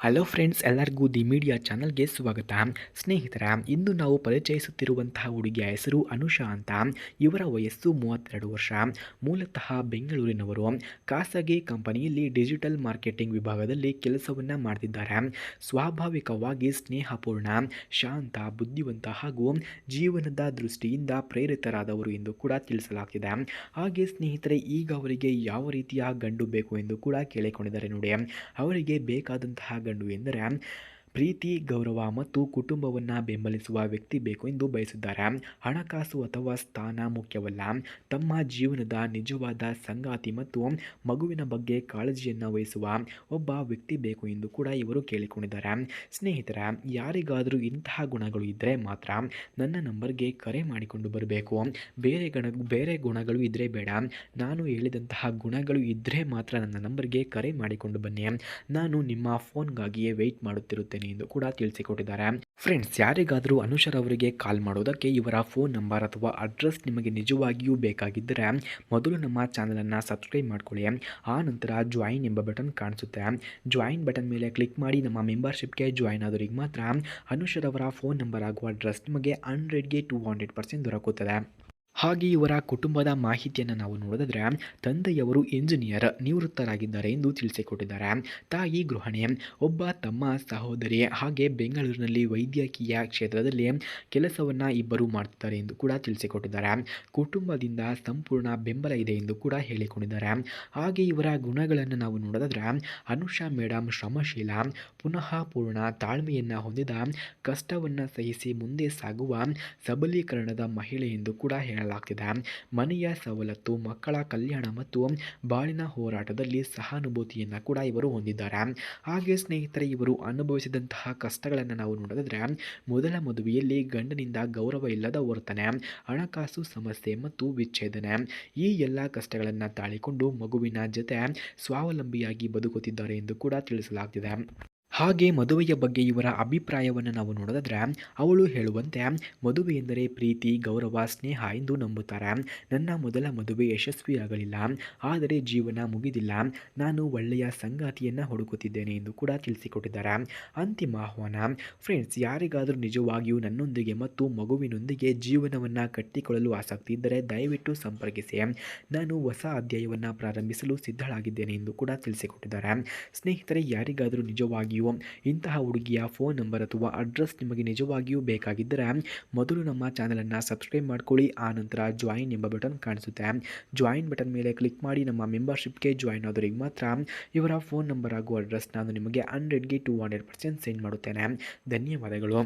Hello friends, ಎಲ್ಲರಿಗೂ the media ಚಾನಲ್ಗೆ ಸ್ವಾಗತ. ಸ್ನೇಹಿತರ, ಇಂದು ನಾವು ಪರಿಚಯಿಸುತ್ತಿರುವಂತಹ ಹುಡುಗಿಯ ಹೆಸರು ಅನುಷಾ ಅಂತ. ಇವರ ವಯಸ್ಸು 32 ವರ್ಷ. ಮೂಲತಃ ಬೆಂಗಳೂರಿನವರು. ಖಾಸಗಿ ಕಂಪನಿಯಲ್ಲಿ ಡಿಜಿಟಲ್ ಮಾರ್ಕೆಟಿಂಗ್ ವಿಭಾಗದಲ್ಲಿ ಕೆಲಸವನ್ನು ಮಾಡ್ತಿದ್ದಾರೆ. ಸ್ವಾಭಾವಿಕವಾಗಿ ಸ್ನೇಹಪೂರ್ಣ, ಶಾಂತ, ಬುದ್ಧಿವಂತ ಹಾಗೂ ಜೀವನದ ದೃಷ್ಟಿಯಿಂದ ಪ್ರೇರಿತರಾದವರು ಎಂದು ಕೂಡ ತಿಳಿಸಲಾಗ್ತಿದೆ. ಹಾಗೆ ಸ್ನೇಹಿತರೆ, ಈಗ ಅವರಿಗೆ ಯಾವ ರೀತಿಯ ಗಂಡು ಬೇಕು ಎಂದು ಕೂಡ ಕೇಳಿಕೊಂಡಿದ್ದಾರೆ ನೋಡಿ. ಅವರಿಗೆ ಬೇಕಾದಂತಹ ಗಂಡು ಎಂದರೆ ಪ್ರೀತಿ, ಗೌರವ ಮತ್ತು ಕುಟುಂಬವನ್ನು ಬೆಂಬಲಿಸುವ ವ್ಯಕ್ತಿ ಬೇಕು ಎಂದು ಬಯಸಿದ್ದಾರೆ. ಹಣಕಾಸು ಅಥವಾ ಸ್ಥಾನ ಮುಖ್ಯವಲ್ಲ. ತಮ್ಮ ಜೀವನದ ನಿಜವಾದ ಸಂಗಾತಿ ಮತ್ತು ಮಗುವಿನ ಬಗ್ಗೆ ಕಾಳಜಿಯನ್ನು ವಹಿಸುವ ಒಬ್ಬ ವ್ಯಕ್ತಿ ಬೇಕು ಎಂದು ಕೂಡ ಇವರು ಕೇಳಿಕೊಂಡಿದ್ದಾರೆ. ಸ್ನೇಹಿತರ, ಯಾರಿಗಾದರೂ ಇಂತಹ ಗುಣಗಳು ಇದ್ದರೆ ಮಾತ್ರ ನನ್ನ ನಂಬರ್ಗೆ ಕರೆ ಮಾಡಿಕೊಂಡು ಬರಬೇಕು. ಬೇರೆ ಗುಣಗಳು ಇದ್ದರೆ ಬೇಡ. ನಾನು ಹೇಳಿದಂತಹ ಗುಣಗಳು ಇದ್ದರೆ ಮಾತ್ರ ನನ್ನ ನಂಬರ್ಗೆ ಕರೆ ಮಾಡಿಕೊಂಡು ಬನ್ನಿ. ನಾನು ನಿಮ್ಮ ಫೋನ್ಗಾಗಿಯೇ ವೆಯ್ಟ್ ಮಾಡುತ್ತಿರುತ್ತೇನೆ ಎಂದು ಕೂಡ ತಿಳಿಸಿಕೊಟ್ಟಿದ್ದಾರೆ. ಫ್ರೆಂಡ್ಸ್, ಯಾರಿಗಾದರೂ ಅನುಷರ್ ಅವರಿಗೆ ಕಾಲ್ ಮಾಡೋದಕ್ಕೆ ಇವರ ಫೋನ್ ನಂಬರ್ ಅಥವಾ ಅಡ್ರೆಸ್ ನಿಮಗೆ ನಿಜವಾಗಿಯೂ ಬೇಕಾಗಿದ್ದರೆ ಮೊದಲು ನಮ್ಮ ಚಾನಲನ್ನು ಸಬ್ಸ್ಕ್ರೈಬ್ ಮಾಡ್ಕೊಳ್ಳಿ. ಆ ನಂತರ ಜಾಯಿನ್ ಎಂಬ ಬಟನ್ ಕಾಣಿಸುತ್ತೆ. ಜಾಯಿನ್ ಬಟನ್ ಮೇಲೆ ಕ್ಲಿಕ್ ಮಾಡಿ ನಮ್ಮ ಮೆಂಬರ್ಶಿಪ್ಗೆ ಜಾಯಿನ್ ಆದವರಿಗೆ ಮಾತ್ರ ಅನುಷರ್ ಅವರ ಫೋನ್ ನಂಬರ್ ಹಾಗೂ ಅಡ್ರೆಸ್ ನಿಮಗೆ 100ಗೆ 200% ದೊರಕುತ್ತದೆ. ಹಾಗೆ ಇವರ ಕುಟುಂಬದ ಮಾಹಿತಿಯನ್ನು ನಾವು ನೋಡಿದ್ರೆ, ತಂದೆಯವರು ಇಂಜಿನಿಯರ್, ನಿವೃತ್ತರಾಗಿದ್ದಾರೆ ಎಂದು ತಿಳಿಸಿಕೊಟ್ಟಿದ್ದಾರೆ. ತಾಯಿ ಗೃಹಿಣಿ, ಒಬ್ಬ ತಮ್ಮ, ಸಹೋದರಿ, ಹಾಗೆ ಬೆಂಗಳೂರಿನಲ್ಲಿ ವೈದ್ಯಕೀಯ ಕ್ಷೇತ್ರದಲ್ಲಿ ಕೆಲಸವನ್ನು ಇಬ್ಬರು ಮಾಡ್ತಿದ್ದಾರೆ ಎಂದು ಕೂಡ ತಿಳಿಸಿಕೊಟ್ಟಿದ್ದಾರೆ. ಕುಟುಂಬದಿಂದ ಸಂಪೂರ್ಣ ಬೆಂಬಲ ಇದೆ ಎಂದು ಕೂಡ ಹೇಳಿಕೊಂಡಿದ್ದಾರೆ. ಹಾಗೆ ಇವರ ಗುಣಗಳನ್ನು ನಾವು ನೋಡಿದ್ರೆ, ಅನುಷಾ ಮೇಡಮ್ ಶ್ರಮಶೀಲ, ಪುನಃ ಪೂರ್ಣ, ತಾಳ್ಮೆಯನ್ನು ಹೊಂದಿದ, ಕಷ್ಟವನ್ನು ಸಹಿಸಿ ಮುಂದೆ ಸಾಗುವ ಸಬಲೀಕರಣದ ಮಹಿಳೆ ಎಂದು ಕೂಡ ಹೇಳಲಾಗ್ತಿದೆ. ಮನೆಯ ಸವಲತ್ತು, ಮಕ್ಕಳ ಕಲ್ಯಾಣ ಮತ್ತು ಬಾಳಿನ ಹೋರಾಟದಲ್ಲಿ ಸಹಾನುಭೂತಿಯನ್ನು ಕೂಡ ಇವರು ಹೊಂದಿದ್ದಾರೆ. ಹಾಗೆ ಸ್ನೇಹಿತರೆ, ಇವರು ಅನುಭವಿಸಿದಂತಹ ಕಷ್ಟಗಳನ್ನು ನಾವು ನೋಡಿದ್ರೆ, ಮೊದಲ ಮದುವೆಯಲ್ಲಿ ಗಂಡನಿಂದ ಗೌರವ ಇಲ್ಲದ ವರ್ತನೆ, ಹಣಕಾಸು ಸಮಸ್ಯೆ ಮತ್ತು ವಿಚ್ಛೇದನೆ, ಈ ಎಲ್ಲ ಕಷ್ಟಗಳನ್ನು ತಾಳಿಕೊಂಡು ಮಗುವಿನ ಜೊತೆ ಸ್ವಾವಲಂಬಿಯಾಗಿ ಬದುಕುತ್ತಿದ್ದಾರೆ ಎಂದು ಕೂಡ ತಿಳಿಸಲಾಗ್ತಿದೆ. ಹಾಗೆ ಮದುವೆಯ ಬಗ್ಗೆ ಇವರ ಅಭಿಪ್ರಾಯವನ್ನು ನಾವು ನೋಡಿದ್ರೆ, ಅವಳು ಹೇಳುವಂತೆ, ಮದುವೆ ಎಂದರೆ ಪ್ರೀತಿ, ಗೌರವ, ಸ್ನೇಹ ಎಂದು ನಂಬುತ್ತಾರೆ. ನನ್ನ ಮೊದಲ ಮದುವೆ ಯಶಸ್ವಿಯಾಗಲಿಲ್ಲ, ಆದರೆ ಜೀವನ ಮುಗಿದಿಲ್ಲ. ನಾನು ಒಳ್ಳೆಯ ಸಂಗಾತಿಯನ್ನು ಹುಡುಕುತ್ತಿದ್ದೇನೆ ಎಂದು ಕೂಡ ತಿಳಿಸಿಕೊಟ್ಟಿದ್ದಾರೆ. ಅಂತಿಮ ಆಹ್ವಾನ. ಫ್ರೆಂಡ್ಸ್, ಯಾರಿಗಾದರೂ ನಿಜವಾಗಿಯೂ ನನ್ನೊಂದಿಗೆ ಮತ್ತು ಮಗುವಿನೊಂದಿಗೆ ಜೀವನವನ್ನು ಕಟ್ಟಿಕೊಳ್ಳಲು ಆಸಕ್ತಿ ಇದ್ದರೆ ದಯವಿಟ್ಟು ಸಂಪರ್ಕಿಸಿ. ನಾನು ಹೊಸ ಅಧ್ಯಾಯವನ್ನು ಪ್ರಾರಂಭಿಸಲು ಸಿದ್ಧಳಾಗಿದ್ದೇನೆ ಎಂದು ಕೂಡ ತಿಳಿಸಿಕೊಟ್ಟಿದ್ದಾರೆ. ಸ್ನೇಹಿತರೆ, ಯಾರಿಗಾದರೂ ನಿಜವಾಗಿಯೂ ಇಂತಹ ಹುಡುಗಿಯ ಫೋನ್ ನಂಬರ್ ಅಥವಾ ಅಡ್ರೆಸ್ ನಿಮಗೆ ನಿಜವಾಗಿಯೂ ಬೇಕಾಗಿದ್ದರೆ ಮೊದಲು ನಮ್ಮ ಚಾನಲನ್ನು ಸಬ್ಸ್ಕ್ರೈಬ್ ಮಾಡ್ಕೊಳ್ಳಿ. ಆ ನಂತರ ಜಾಯಿನ್ ಎಂಬ ಬಟನ್ ಕಾಣಿಸುತ್ತೆ. ಜಾಯಿನ್ ಬಟನ್ ಮೇಲೆ ಕ್ಲಿಕ್ ಮಾಡಿ ನಮ್ಮ ಮೆಂಬರ್ಶಿಪ್ಗೆ ಜಾಯಿನ್ ಆದವರಿಗೆ ಮಾತ್ರ ಇವರ ಫೋನ್ ನಂಬರ್ ಹಾಗೂ ಅಡ್ರೆಸ್ ನಾನು ನಿಮಗೆ 100ಗೆ 200% ಸೆಂಡ್ ಮಾಡುತ್ತೇನೆ. ಧನ್ಯವಾದಗಳು.